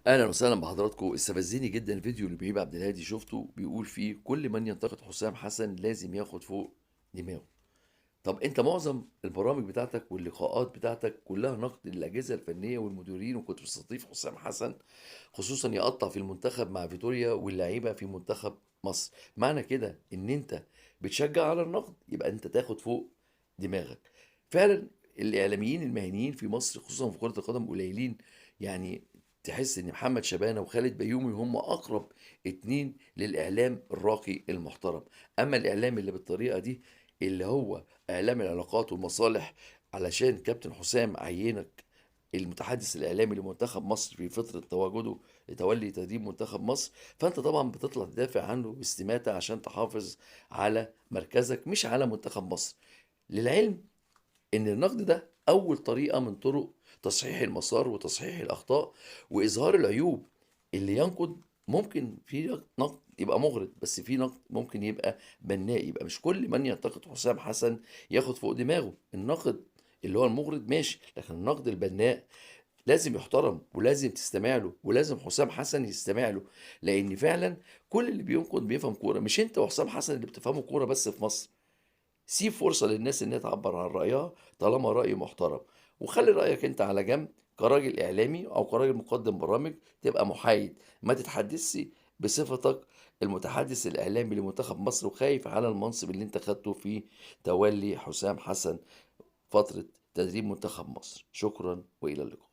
اهلا وسهلا بحضراتكم. استفزني جدا الفيديو اللي بهيب عبد الهادي شفته بيقول فيه كل من ينتقد حسام حسن لازم ياخد فوق دماغه. طب انت معظم البرامج بتاعتك واللقاءات بتاعتك كلها نقد للاجهزه الفنيه والمديرين، وكنت بتستضيف حسام حسن خصوصا يقطع في المنتخب مع فيتوريا واللعيبه في منتخب مصر. معنى كده ان انت بتشجع على النقد، يبقى انت تاخد فوق دماغك. فعلا الاعلاميين المهنيين في مصر خصوصا في كره القدم قليلين. يعني تحس ان محمد شبانه وخالد بيومي هم اقرب اتنين للاعلام الراقي المحترم. اما الاعلام اللي بالطريقه دي، اللي هو اعلام العلاقات والمصالح، علشان كابتن حسام عينك المتحدث الاعلامي لمنتخب مصر في فتره تواجده لتولي تدريب منتخب مصر، فانت طبعا بتطلع تدافع عنه باستماتة عشان تحافظ على مركزك مش على منتخب مصر. للعلم ان النقد ده اول طريقة من طرق تصحيح المسار وتصحيح الاخطاء واظهار العيوب. اللي ينقد ممكن في نقد يبقى مغرض، بس في نقد ممكن يبقى بناء. يبقى مش كل من ينتقد حسام حسن ياخد فوق دماغه. النقد اللي هو المغرض ماشي، لكن النقد البناء لازم يحترم ولازم تستمع له، ولازم حسام حسن يستمع له. لان فعلا كل اللي بينقد بيفهم كوره، مش انت وحسام حسن اللي بتفهموا كوره بس في مصر. سيب فرصة للناس إنها تعبر عن رأيها طالما رأي محترم، وخلي رأيك أنت على جنب كراجل إعلامي أو كراجل مقدم برامج. تبقى محايد، ما تتحدثش بصفتك المتحدث الإعلامي لمنتخب مصر وخايف على المنصب اللي أنت خدته في تولي حسام حسن فترة تدريب منتخب مصر. شكرا وإلى اللقاء.